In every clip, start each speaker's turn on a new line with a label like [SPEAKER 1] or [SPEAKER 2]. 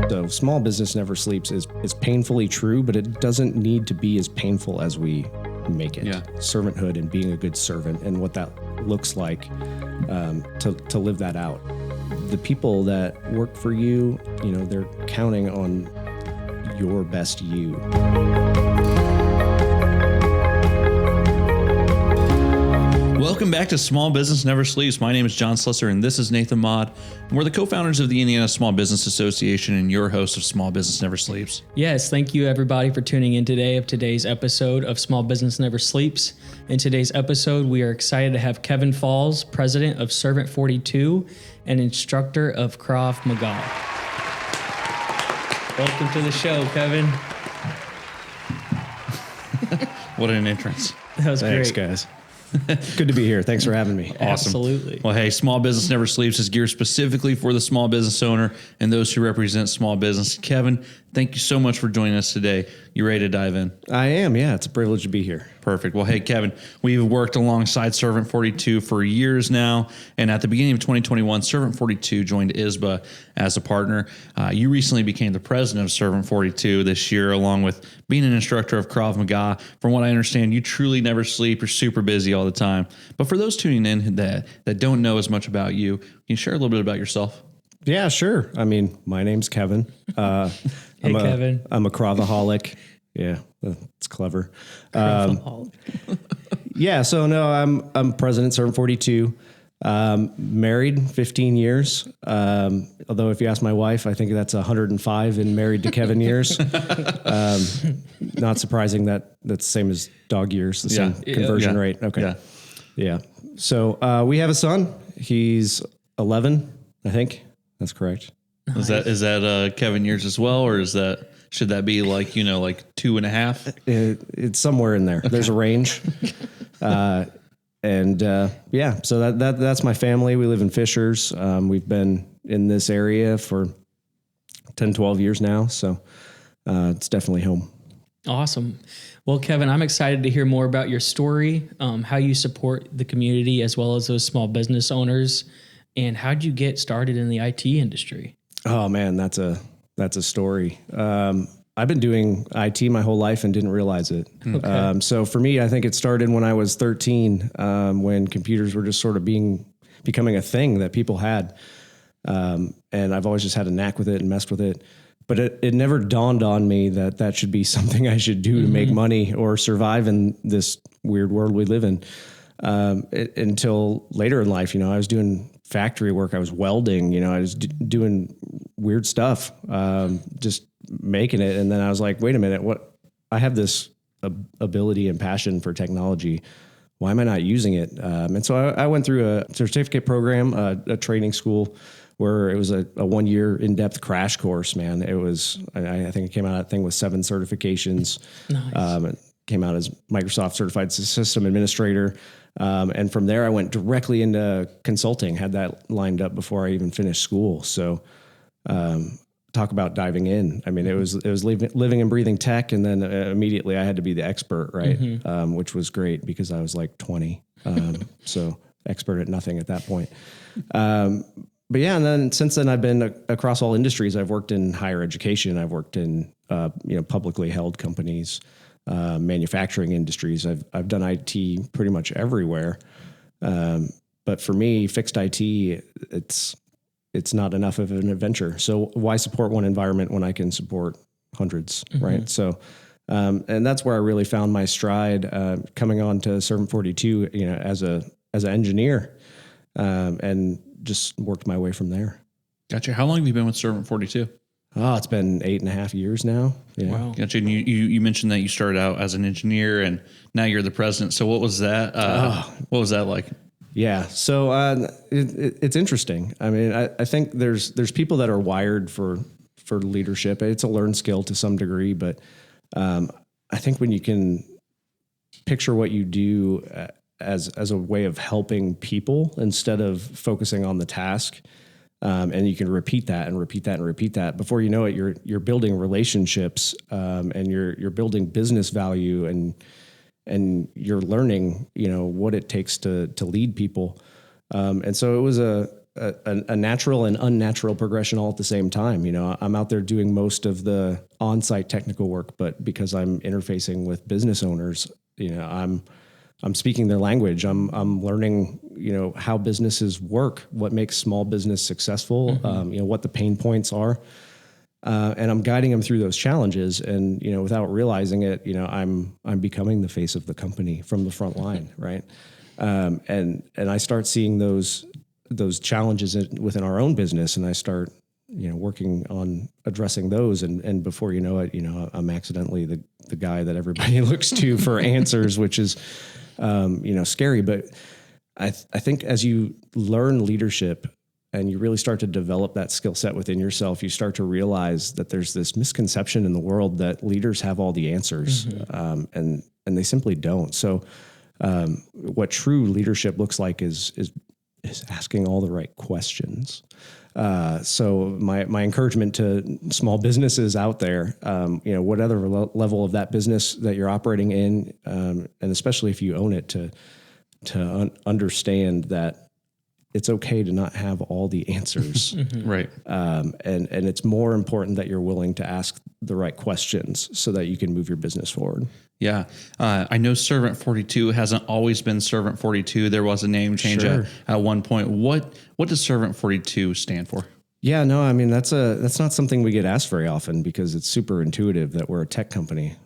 [SPEAKER 1] So small business never sleeps is painfully true, but it doesn't need to be as painful as we make it.
[SPEAKER 2] Yeah.
[SPEAKER 1] Servanthood and being a good servant and what that looks like to live that out. The people that work for you, they're counting on your best you.
[SPEAKER 2] Welcome back to Small Business Never Sleeps. My name is John Slusser, and this is Nathan Maude. We're the co-founders of the Indiana Small Business Association and your host of Small Business Never Sleeps.
[SPEAKER 3] Yes, thank you everybody for tuning in today of today's episode of Small Business Never Sleeps. In today's episode, we are excited to have Kevin Falls, president of Servant 42 and instructor of Krav Maga. Welcome to the show, Kevin.
[SPEAKER 2] What an entrance.
[SPEAKER 3] That was
[SPEAKER 1] Thanks,
[SPEAKER 3] great.
[SPEAKER 1] guys. Good to be here. Thanks for having me.
[SPEAKER 2] Awesome.
[SPEAKER 3] Absolutely.
[SPEAKER 2] Well, hey, Small Business Never Sleeps is geared specifically for the small business owner and those who represent small business. Kevin, thank you so much for joining us today. You ready to dive in?
[SPEAKER 1] I am. Yeah, it's a privilege to be here.
[SPEAKER 2] Perfect. Well, hey, Kevin, we've worked alongside Servant 42 for years now. And at the beginning of 2021, Servant 42 joined ISBA as a partner. You recently became the president of Servant 42 this year, along with being an instructor of Krav Maga. From what I understand, you truly never sleep. You're super busy all the time. But for those tuning in that don't know as much about you, can you share a little bit about yourself?
[SPEAKER 1] Yeah, sure. I mean, my name's Kevin.
[SPEAKER 3] Hey, Kevin.
[SPEAKER 1] I'm a Kravaholic. Yeah, it's clever. Yeah, so no, I'm president, Servant 42. Married 15 years. Although if you ask my wife, I think that's 105 in married to Kevin years. Not surprising that's the same as dog years, the same conversion rate. Okay. Yeah. So we have a son. He's 11, I think. That's correct.
[SPEAKER 2] Nice. Is that Kevin years as well, or should that be like 2.5?
[SPEAKER 1] It's somewhere in there. There's a range. So that's my family. We live in Fishers. We've been in this area for 10, 12 years now. So it's definitely home.
[SPEAKER 3] Awesome. Well, Kevin, I'm excited to hear more about your story, how you support the community as well as those small business owners, and how'd you get started in the IT industry? Oh
[SPEAKER 1] man, that's a story. I've been doing IT my whole life and didn't realize it. Okay. So for me, I think it started when I was 13, when computers were just sort of becoming a thing that people had. And I've always just had a knack with it and messed with it. But it never dawned on me that should be something I should do to make money or survive in this weird world we live in. Until later in life, I was doing factory work. I was welding, I was doing weird stuff, just making it. And then I was like, wait a minute, I have this ability and passion for technology. Why am I not using it? And so I went through a certificate program, a training school where it was a 1-year in-depth crash course, man. It was, I think it came out of that thing with 7 certifications. Nice. It came out as Microsoft Certified System Administrator. And from there, I went directly into consulting, had that lined up before I even finished school. So talk about diving in. I mean, it was living and breathing tech. And then immediately I had to be the expert, right? Which was great because I was like 20. So expert at nothing at that point. But yeah, and then since then I've been across all industries. I've worked in higher education. I've worked in publicly held companies, manufacturing industries. I've done IT pretty much everywhere. But for me, fixed IT, it's not enough of an adventure. So why support one environment when I can support hundreds, right? So, and that's where I really found my stride, coming on to Servant 42, as an engineer, and just worked my way from there.
[SPEAKER 2] Gotcha. How long have you been with Servant 42?
[SPEAKER 1] Oh, it's been 8.5 years now. Yeah.
[SPEAKER 2] Wow. Gotcha. And you mentioned that you started out as an engineer and now you're the president. So what was that? What was that like?
[SPEAKER 1] Yeah. So it's interesting. I mean, I think there's people that are wired for leadership. It's a learned skill to some degree, but I think when you can picture what you do as a way of helping people instead of focusing on the task, and you can repeat that and repeat that and repeat that, before you know it, you're building relationships, and you're building business value, and you're learning, what it takes to lead people. And so it was a a natural and unnatural progression all at the same time. You know, I'm out there doing most of the on-site technical work, but because I'm interfacing with business owners, you know, I'm speaking their language. I'm learning, you know, how businesses work, what makes small business successful, you know, what the pain points are. And I'm guiding them through those challenges. And, you know, without realizing it, you know, I'm becoming the face of the company from the front line. Right. And I start seeing those challenges within our own business, and I start, you know, working on addressing those. And before you know it, you know, I'm accidentally the guy that everybody looks to for answers, which is, you know, scary. But I think as you learn leadership and you really start to develop that skill set within yourself, you start to realize that there's this misconception in the world that leaders have all the answers, and they simply don't. So what true leadership looks like is asking all the right questions. So my encouragement to small businesses out there, you know, whatever level of that business that you're operating in, and especially if you own it, to understand that it's okay to not have all the answers.
[SPEAKER 2] Right.
[SPEAKER 1] And it's more important that you're willing to ask the right questions so that you can move your business forward.
[SPEAKER 2] Yeah. I know Servant 42 hasn't always been Servant 42. There was a name change at one point. What does Servant 42 stand for?
[SPEAKER 1] Yeah, no, I mean, that's not something we get asked very often because it's super intuitive that we're a tech company.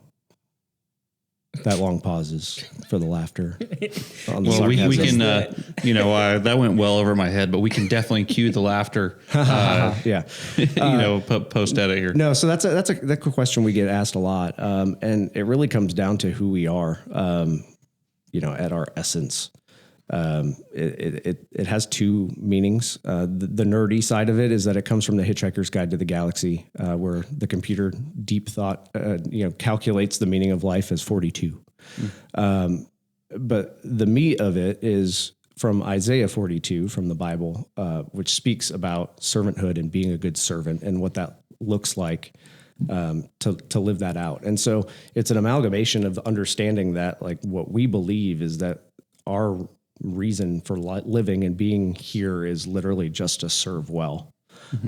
[SPEAKER 1] That long pauses for the laughter.
[SPEAKER 2] Well, we can, you know, that went well over my head, but we can definitely cue the laughter.
[SPEAKER 1] Yeah,
[SPEAKER 2] you know, post edit here.
[SPEAKER 1] No, so that's a question we get asked a lot, and it really comes down to who we are. You know, at our essence, it has two meanings. The nerdy side of it is that it comes from the Hitchhiker's Guide to the Galaxy, where the computer deep thought, you know, calculates the meaning of life as 42. But the meat of it is from Isaiah 42 from the Bible, which speaks about servanthood and being a good servant and what that looks like, to live that out. And so it's an amalgamation of understanding that, like, what we believe is that our reason for living and being here is literally just to serve well.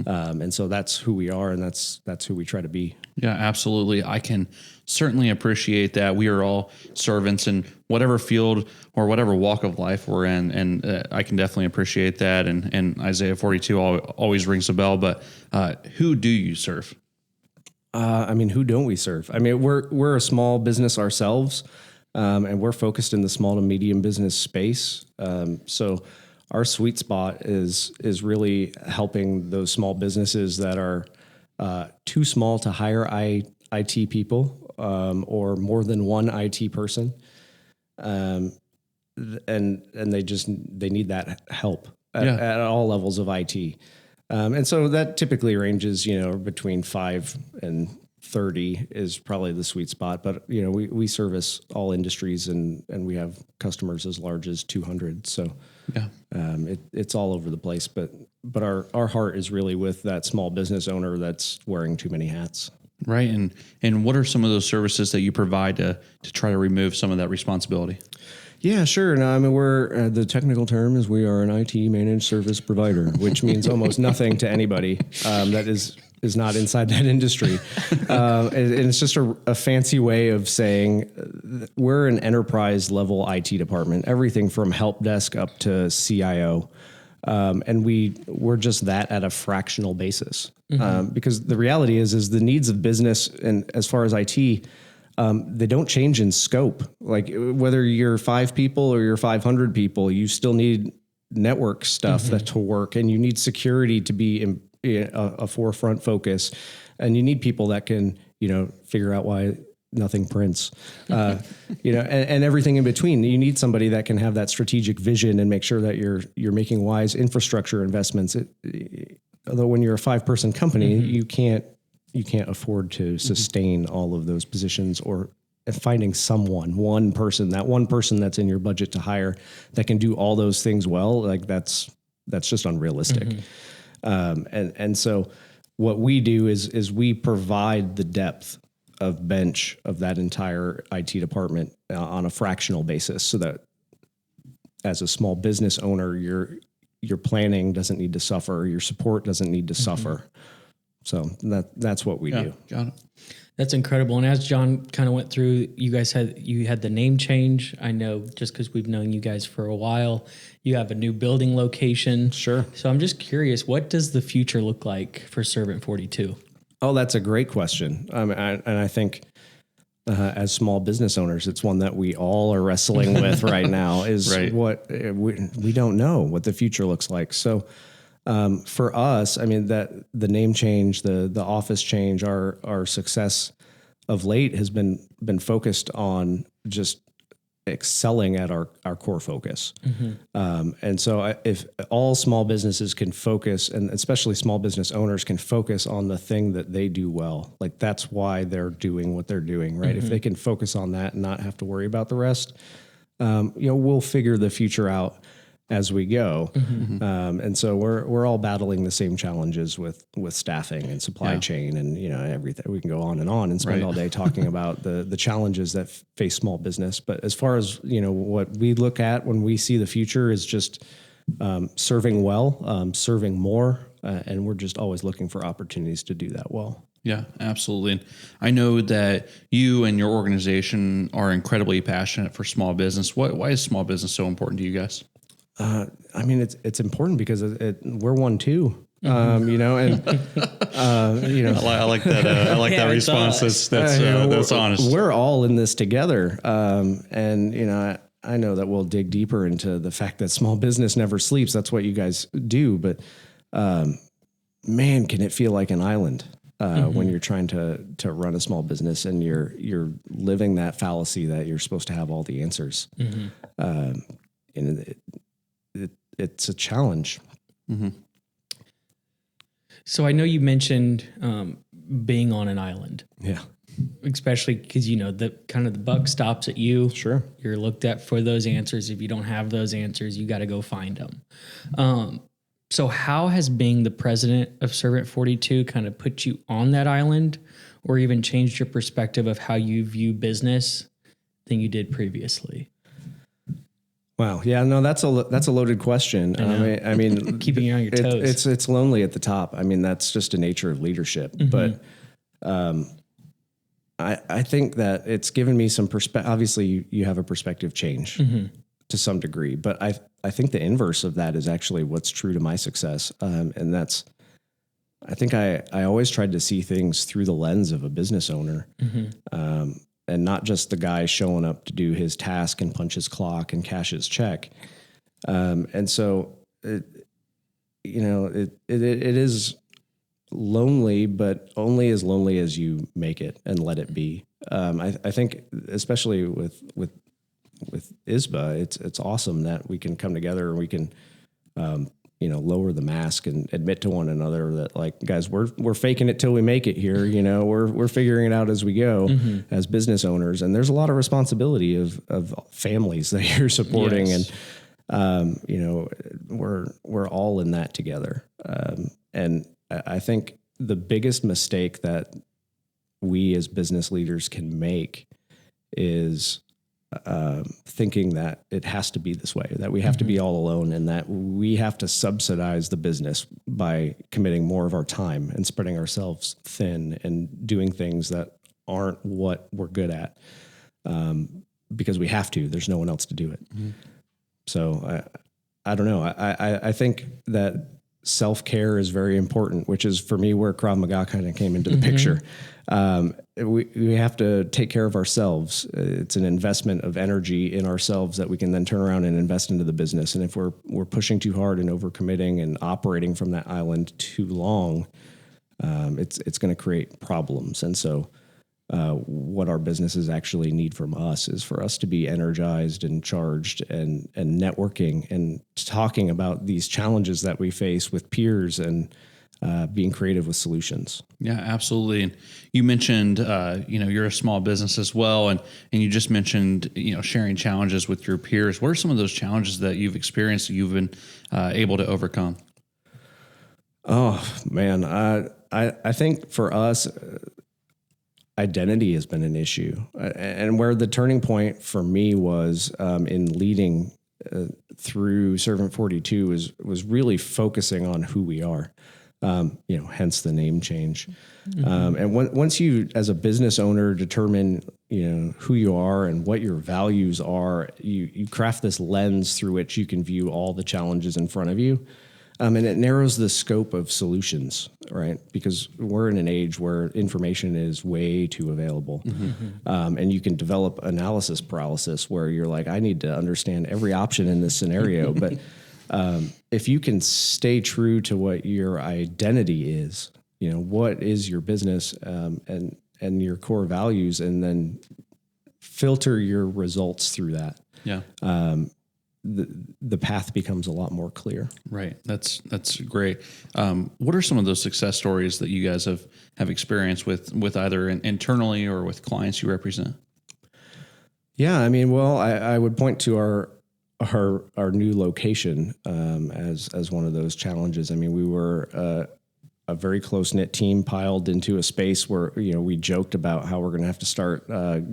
[SPEAKER 1] And so that's who we are, and that's who we try to be.
[SPEAKER 2] Yeah, absolutely. I can certainly appreciate that. We are all servants in whatever field or whatever walk of life we're in, and I can definitely appreciate that. And Isaiah 42 always rings a bell. But who do you serve?
[SPEAKER 1] I mean, who don't we serve? I mean, we're a small business ourselves. And we're focused in the small to medium business space. So our sweet spot is really helping those small businesses that are too small to hire IT people, or more than one IT person. And they need that help at all levels of IT. And so that typically ranges, you know, between 5 and 30 is probably the sweet spot, but you know, we service all industries and we have customers as large as 200. So it's all over the place, but our heart is really with that small business owner that's wearing too many hats.
[SPEAKER 2] Right. And what are some of those services that you provide to try to remove some of that responsibility?
[SPEAKER 1] Yeah, sure. No, I mean, we're the technical term is we are an IT managed service provider, which means almost nothing to anybody that is not inside that industry. And it's just a fancy way of saying we're an enterprise level IT department, everything from help desk up to CIO. And we're just that at a fractional basis. Because the reality is the needs of business, and as far as IT, they don't change in scope. Like whether you're 5 people or you're 500 people, you still need network stuff to work, and you need security to be a forefront focus, and you need people that can, you know, figure out why nothing prints, you know, and everything in between. You need somebody that can have that strategic vision and make sure that you're making wise infrastructure investments. Although when you're a 5-person company, you can't afford to sustain all of those positions, or finding one person that's in your budget to hire that can do all those things well, like that's just unrealistic. And so what we do is we provide the depth of bench of that entire IT department on a fractional basis, so that as a small business owner, your planning doesn't need to suffer. Your support doesn't need to suffer. So that's what we do.
[SPEAKER 2] Got it.
[SPEAKER 3] That's incredible. And as John kind of went through, you had the name change. I know just because we've known you guys for a while, you have a new building location.
[SPEAKER 1] Sure.
[SPEAKER 3] So I'm just curious, what does the future look like for Servant 42?
[SPEAKER 1] Oh, that's a great question. And I think as small business owners, it's one that we all are wrestling with right now is
[SPEAKER 2] Right.
[SPEAKER 1] what we don't know what the future looks like. So for us, I mean, that the name change, the office change, our success of late has been focused on just excelling at our core focus. And so if all small businesses can focus, and especially small business owners can focus on the thing that they do well, like that's why they're doing what they're doing, right? If they can focus on that and not have to worry about the rest, we'll figure the future out as we go. And so we're all battling the same challenges with staffing and supply chain and, everything. We can go on and spend all day talking about the challenges that face small business. But as far as, what we look at when we see the future is just serving well, serving more. And we're just always looking for opportunities to do that well.
[SPEAKER 2] Yeah, absolutely. And I know that you and your organization are incredibly passionate for small business. Why is small business so important to you guys?
[SPEAKER 1] I mean, it's important because we're one too, and
[SPEAKER 2] I like that. I like that response. That's honest.
[SPEAKER 1] We're all in this together, and I know that we'll dig deeper into the fact that small business never sleeps. That's what you guys do, but man, can it feel like an island when you're trying to run a small business and you're living that fallacy that you're supposed to have all the answers, and it's a challenge.
[SPEAKER 3] So I know you mentioned being on an island.
[SPEAKER 1] Yeah.
[SPEAKER 3] Especially because, the buck stops at you.
[SPEAKER 1] Sure.
[SPEAKER 3] You're looked at for those answers. If you don't have those answers, you got to go find them. So how has being the president of Servant 42 kind of put you on that island or even changed your perspective of how you view business than you did previously?
[SPEAKER 1] Wow. Yeah, no, that's a loaded question. I mean,
[SPEAKER 3] keeping you on your toes.
[SPEAKER 1] It's lonely at the top. I mean, that's just a nature of leadership. But I think that it's given me some perspective. Obviously, you have a perspective change to some degree, but I think the inverse of that is actually what's true to my success. And that's, I think I always tried to see things through the lens of a business owner. And not just the guy showing up to do his task and punch his clock and cash his check. And so, it is lonely, but only as lonely as you make it and let it be. I think, especially with ISBA, it's awesome that we can come together and we can, lower the mask and admit to one another that, like, guys, we're faking it till we make it here. We're figuring it out as we go as business owners. And there's a lot of responsibility of families that you're supporting.
[SPEAKER 3] Yes.
[SPEAKER 1] And, we're all in that together. And I think the biggest mistake that we as business leaders can make is thinking that it has to be this way, that we have to be all alone, and that we have to subsidize the business by committing more of our time and spreading ourselves thin and doing things that aren't what we're good at, because we have to. There's no one else to do it. So I don't know. I think that self-care is very important, which is for me where Krav Maga kind of came into the picture. We have to take care of ourselves. It's an investment of energy in ourselves that we can then turn around and invest into the business. And if we're pushing too hard and overcommitting and operating from that island too long, it's going to create problems. And so what our businesses actually need from us is for us to be energized and charged and networking and talking about these challenges that we face with peers and being creative with solutions.
[SPEAKER 2] Yeah, absolutely. And you mentioned, you're a small business as well. And you just mentioned, sharing challenges with your peers. What are some of those challenges that you've experienced that you've been able to overcome?
[SPEAKER 1] Oh, man. I think for us, identity has been an issue. And where the turning point for me was in leading through Servant 42 was really focusing on who we are. Hence the name change. And once you, as a business owner, determine, who you are and what your values are, you craft this lens through which you can view all the challenges in front of you. And it narrows the scope of solutions, right? Because we're in an age where information is way too available. And you can develop analysis paralysis where you're like, I need to understand every option in this scenario. But if you can stay true to what your identity is, what is your business and your core values, and then filter your results through that.
[SPEAKER 2] Yeah.
[SPEAKER 1] The path becomes a lot more clear.
[SPEAKER 2] Right. That's great. What are some of those success stories that you guys have experienced with either internally or with clients you represent?
[SPEAKER 1] Yeah. I would point to our new location as one of those challenges. We were a very close-knit team piled into a space where, we joked about how we're going to have to start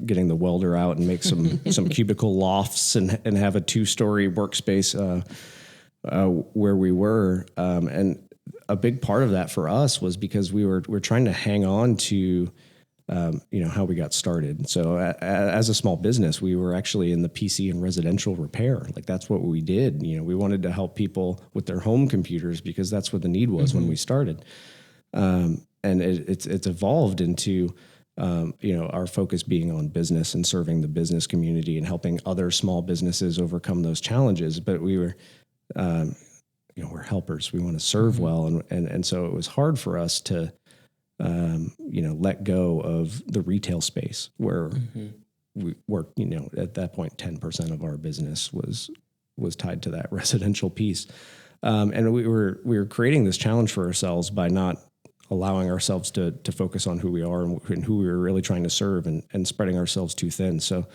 [SPEAKER 1] getting the welder out and make some cubicle lofts and have a 2-story workspace where we were. And a big part of that for us was because we're trying to hang on to how we got started. So as a small business, we were actually in the PC and residential repair. Like that's what we did. We wanted to help people with their home computers because that's what the need was when we started. And it's evolved into, our focus being on business and serving the business community and helping other small businesses overcome those challenges. But we were, we're helpers. We want to serve well. And so it was hard for us to, let go of the retail space where we worked, at that point, 10% of our business was tied to that residential piece. And we were creating this challenge for ourselves by not allowing ourselves to focus on who we are and who we were really trying to serve and spreading ourselves too thin. So,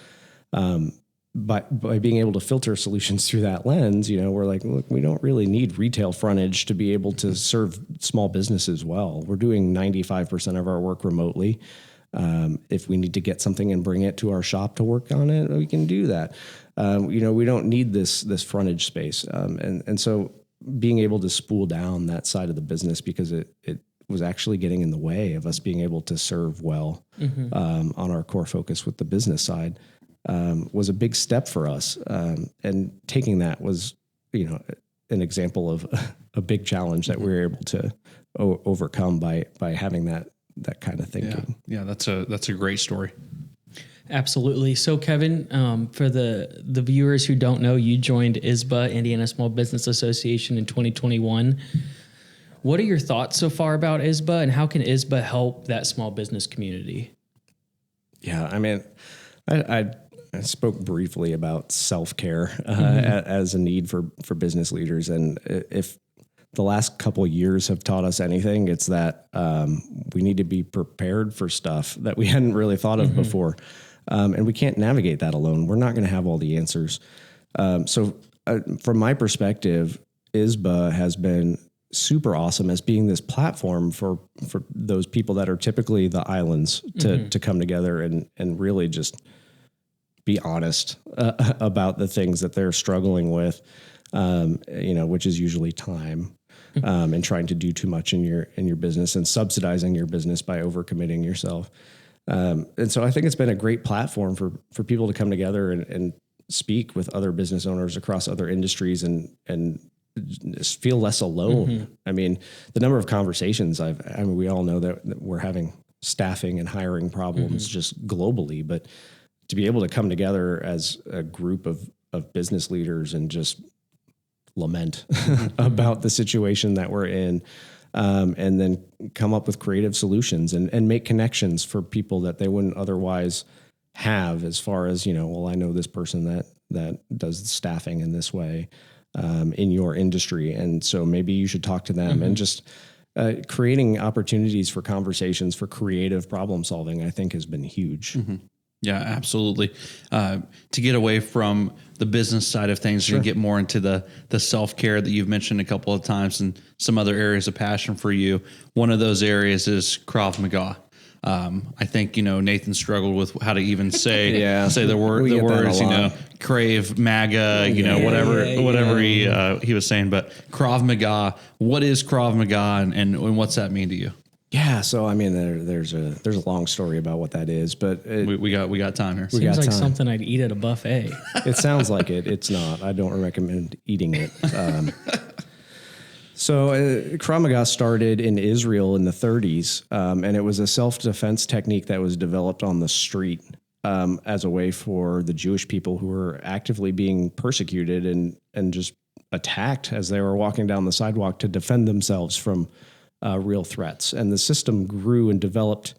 [SPEAKER 1] by being able to filter solutions through that lens, we're like, look, we don't really need retail frontage to be able to serve small businesses well. We're doing 95% of our work remotely. If we need to get something and bring it to our shop to work on it, we can do that. We don't need this frontage space. And so being able to spool down that side of the business because it was actually getting in the way of us being able to serve well on our core focus with the business side. Was a big step for us. And taking that was, an example of a big challenge that we were able to overcome by having that kind of thinking.
[SPEAKER 2] Yeah. That's a great story.
[SPEAKER 3] Absolutely. So Kevin, for the viewers who don't know, you joined ISBA, Indiana Small Business Association, in 2021. What are your thoughts so far about ISBA, and how can ISBA help that small business community?
[SPEAKER 1] Yeah. I spoke briefly about self-care as a need for business leaders. And if the last couple of years have taught us anything, it's that we need to be prepared for stuff that we hadn't really thought of before. And we can't navigate that alone. We're not going to have all the answers. So from my perspective, ISBA has been super awesome as being this platform for those people that are typically the islands to come together and really just be honest about the things that they're struggling with, which is usually time, and trying to do too much in your business and subsidizing your business by overcommitting yourself. And so I think it's been a great platform for people to come together and speak with other business owners across other industries and just feel less alone. The number of conversations we all know that we're having staffing and hiring problems just globally, but to be able to come together as a group of business leaders and just lament about the situation that we're in, and then come up with creative solutions and make connections for people that they wouldn't otherwise have, as far as, I know this person that does staffing in this way in your industry. And so maybe you should talk to them and just creating opportunities for conversations for creative problem solving, I think has been huge.
[SPEAKER 2] Yeah, absolutely. To get away from the business side of things and get more into the self-care that you've mentioned a couple of times and some other areas of passion for you. One of those areas is Krav Maga. I think, Nathan struggled with how to even say the
[SPEAKER 1] We get that a
[SPEAKER 2] words,
[SPEAKER 1] lot.
[SPEAKER 2] Krav Maga, whatever he was saying. But Krav Maga, what is Krav Maga and what's that mean to you?
[SPEAKER 1] Yeah. So, I mean, there's a long story about what that is, but
[SPEAKER 2] We got time here.
[SPEAKER 3] Seems
[SPEAKER 1] got
[SPEAKER 3] like
[SPEAKER 1] time.
[SPEAKER 3] something I'd eat at a buffet.
[SPEAKER 1] it sounds like it. It's not. I don't recommend eating it. So Krav Maga started in Israel in the 30s, and it was a self-defense technique that was developed on the street as a way for the Jewish people who were actively being persecuted and just attacked as they were walking down the sidewalk to defend themselves from real threats. And the system grew and developed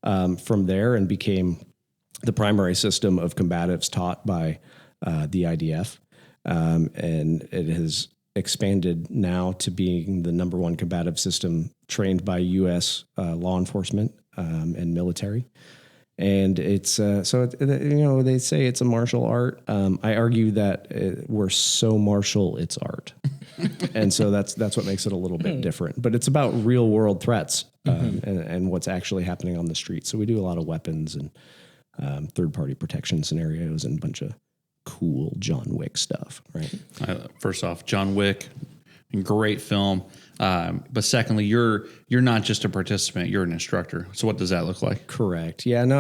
[SPEAKER 1] from there and became the primary system of combatives taught by the IDF. And it has expanded now to being the number one combative system trained by U.S. Law enforcement and military. And it's they say it's a martial art. I argue that we're so martial, it's art. And so that's what makes it a little bit different. But it's about real world threats and what's actually happening on the street. So we do a lot of weapons and third party protection scenarios and a bunch of cool John Wick stuff, right?
[SPEAKER 2] First off, John Wick, great film. But secondly, you're not just a participant; you're an instructor. So, what does that look like?
[SPEAKER 1] Correct. Yeah. No.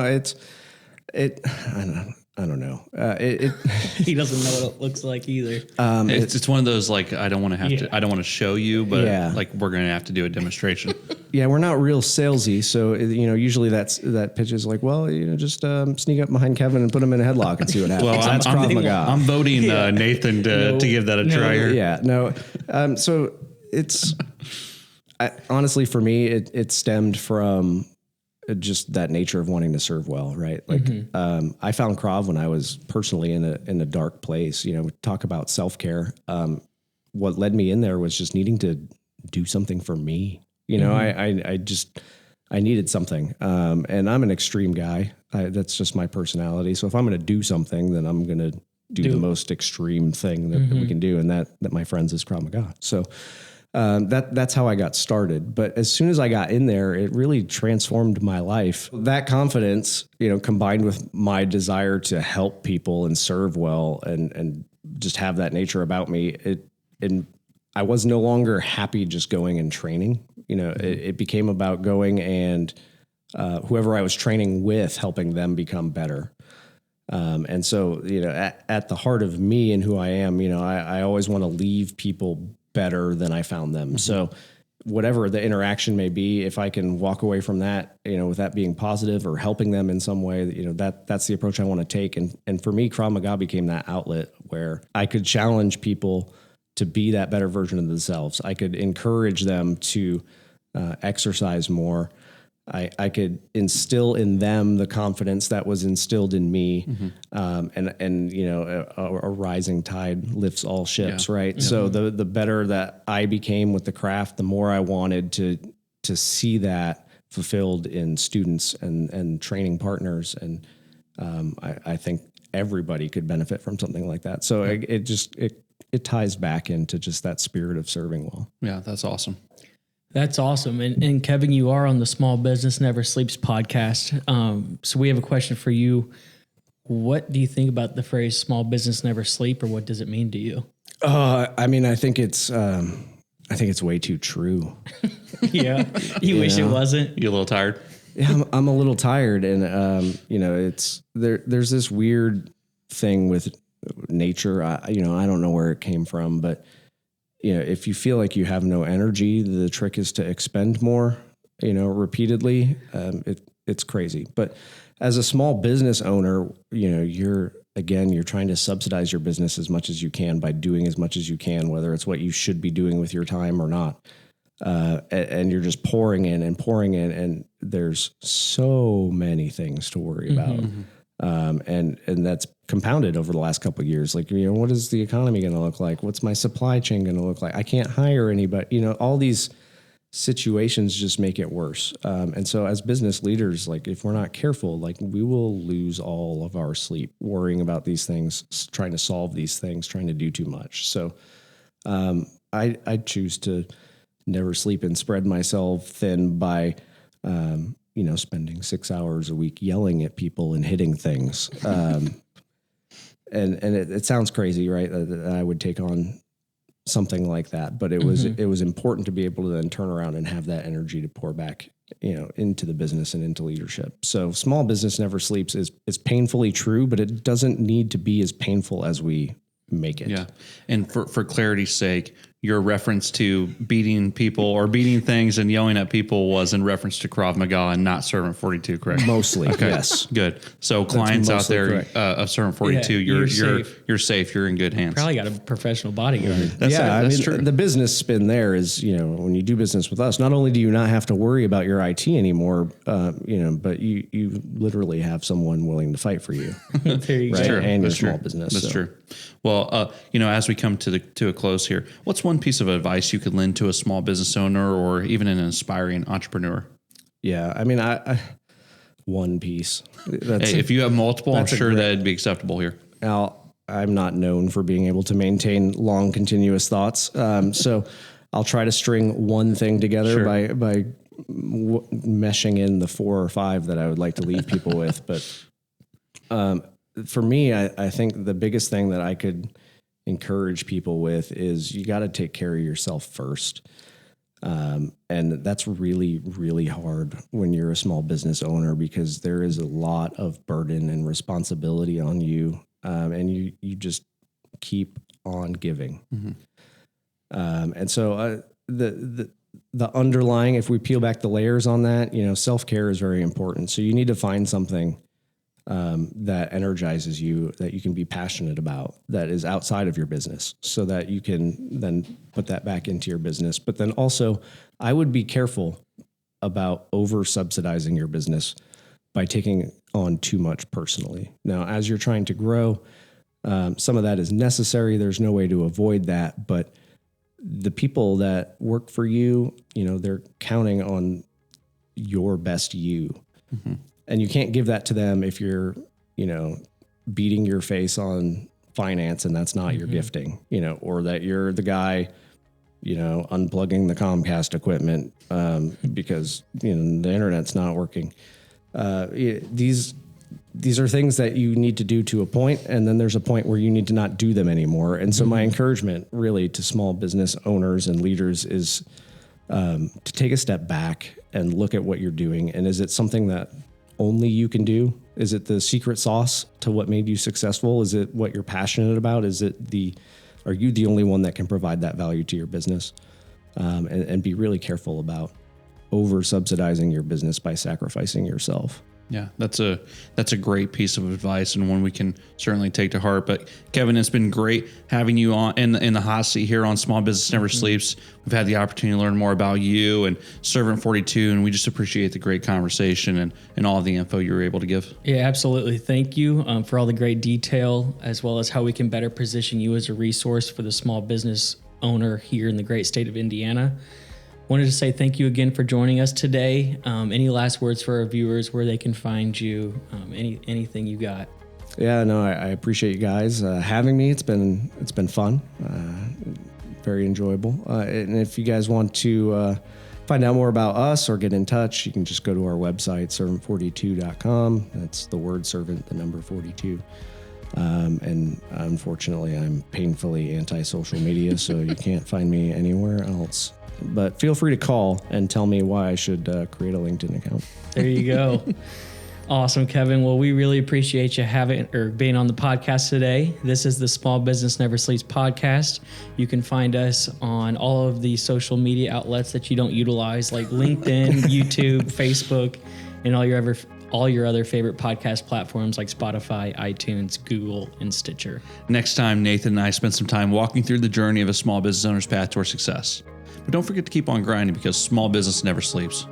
[SPEAKER 1] I don't know.
[SPEAKER 3] He doesn't know what it looks like either.
[SPEAKER 2] It's one of those like I don't want to have to. I don't want to show you, but like we're going to have to do a demonstration.
[SPEAKER 1] Yeah, we're not real salesy, so usually that pitch is like, well, just sneak up behind Kevin and put him in a headlock and see what happens.
[SPEAKER 2] Well,
[SPEAKER 1] that's Krav Maga.
[SPEAKER 2] I'm voting Nathan to give that a try here.
[SPEAKER 1] Yeah, no. So it's honestly for me, it stemmed from just that nature of wanting to serve well, right? Like I found Krav when I was personally in a dark place. Talk about self-care. What led me in there was just needing to do something for me. I needed something. And I'm an extreme guy. That's just my personality. So if I'm going to do something, then I'm going to do the most extreme thing that we can do. And that my friends is Krav Maga. So that's how I got started. But as soon as I got in there, it really transformed my life. That confidence, combined with my desire to help people and serve well and just have that nature about me, and I was no longer happy just going and training. It became about going and whoever I was training with, helping them become better. And so, at the heart of me and who I am, I always want to leave people better than I found them. So whatever the interaction may be, if I can walk away from that, with that being positive or helping them in some way, that's the approach I want to take. And for me, Krav Maga became that outlet where I could challenge people to be that better version of themselves. I could encourage them to exercise more. I could instill in them the confidence that was instilled in me. And a rising tide lifts all ships, right? Yeah. So the better that I became with the craft, the more I wanted to see that fulfilled in students and training partners. And I think everybody could benefit from something like that. So it ties back into just that spirit of serving well.
[SPEAKER 2] Yeah, that's awesome.
[SPEAKER 3] That's awesome. And Kevin, you are on the Small Business Never Sleeps podcast. So we have a question for you. What do you think about the phrase small business never sleep, or what does it mean to you?
[SPEAKER 1] I think it's way too true.
[SPEAKER 3] Yeah. You wish it wasn't?
[SPEAKER 2] You a little tired?
[SPEAKER 1] Yeah, I'm a little tired. And, it's there's this weird thing with nature. I don't know where it came from, but if you feel like you have no energy, the trick is to expend more, repeatedly. It's crazy. But as a small business owner, you're trying to subsidize your business as much as you can by doing as much as you can, whether it's what you should be doing with your time or not. And you're just pouring in, and there's so many things to worry about. And that's compounded over the last couple of years. Like, what is the economy going to look like? What's my supply chain going to look like? I can't hire anybody. All these situations just make it worse. And so as business leaders, like if we're not careful, like we will lose all of our sleep worrying about these things, trying to solve these things, trying to do too much. So I choose to never sleep and spread myself thin by, spending 6 hours a week yelling at people and hitting things. And it sounds crazy, right? That I would take on something like that, but it was important to be able to then turn around and have that energy to pour back, into the business and into leadership. So small business never sleeps is painfully true, but it doesn't need to be as painful as we make it.
[SPEAKER 2] Yeah. And for clarity's sake, your reference to beating people or beating things and yelling at people was in reference to Krav Maga and not Servant 42, correct?
[SPEAKER 1] Mostly,
[SPEAKER 2] okay.
[SPEAKER 1] Yes.
[SPEAKER 2] Good. So clients out there of Servant 42, you're safe. You're in good hands.
[SPEAKER 3] Probably got a professional bodyguard.
[SPEAKER 2] That's true.
[SPEAKER 1] The business spin there is, when you do business with us, not only do you not have to worry about your IT anymore, but you literally have someone willing to fight for you.
[SPEAKER 3] There you
[SPEAKER 1] right?
[SPEAKER 3] go.
[SPEAKER 1] And your small business.
[SPEAKER 2] That's true. Well, as we come to a close here, what's one piece of advice you could lend to a small business owner or even an aspiring entrepreneur?
[SPEAKER 1] Yeah, I one piece.
[SPEAKER 2] If you have multiple, I'm sure that'd be acceptable here.
[SPEAKER 1] Now, I'm not known for being able to maintain long, continuous thoughts. So I'll try to string one thing together by meshing in the 4 or 5 that I would like to leave people with. But for me, I think the biggest thing that I could encourage people with is you got to take care of yourself first. And that's really, really hard when you're a small business owner because there is a lot of burden and responsibility on you. And you just keep on giving. Mm-hmm. And so the underlying, if we peel back the layers on that, self-care is very important. So you need to find something that energizes you, that you can be passionate about, that is outside of your business, so that you can then put that back into your business. But then also, I would be careful about over subsidizing your business by taking on too much personally. Now, as you're trying to grow, some of that is necessary. There's no way to avoid that. But the people that work for you, they're counting on your best you. Mm-hmm. And you can't give that to them if you're, beating your face on finance and that's not your gifting, or that you're the guy, unplugging the Comcast equipment because, the internet's not working. These are things that you need to do to a point, and then there's a point where you need to not do them anymore. And so my encouragement really to small business owners and leaders is to take a step back and look at what you're doing. And is it something that only you can do? Is it the secret sauce to what made you successful? Is it what you're passionate about? Are you the only one that can provide that value to your business? And be really careful about over subsidizing your business by sacrificing yourself.
[SPEAKER 2] Yeah, that's a great piece of advice and one we can certainly take to heart. But Kevin, it's been great having you on in the hot seat here on Small Business Never Sleeps. We've had the opportunity to learn more about you and Servant 42, and we just appreciate the great conversation and all of the info you were able to give.
[SPEAKER 3] Yeah, absolutely. Thank you for all the great detail, as well as how we can better position you as a resource for the small business owner here in the great state of Indiana. Wanted to say thank you again for joining us today. Any last words for our viewers, where they can find you, anything you got?
[SPEAKER 1] Yeah, no, I appreciate you guys having me. It's been fun, very enjoyable. And if you guys want to find out more about us or get in touch, you can just go to our website, servant42.com. That's the word servant, the number 42. And unfortunately, I'm painfully anti-social media, so you can't find me anywhere else. But feel free to call and tell me why I should create a LinkedIn account.
[SPEAKER 3] There you go. Awesome, Kevin. Well, we really appreciate you being on the podcast today. This is the Small Business Never Sleeps podcast. You can find us on all of the social media outlets that you don't utilize, like LinkedIn, YouTube, Facebook, and all your other favorite podcast platforms like Spotify, iTunes, Google, and Stitcher.
[SPEAKER 2] Next time, Nathan and I spend some time walking through the journey of a small business owner's path toward success. But don't forget to keep on grinding, because small business never sleeps.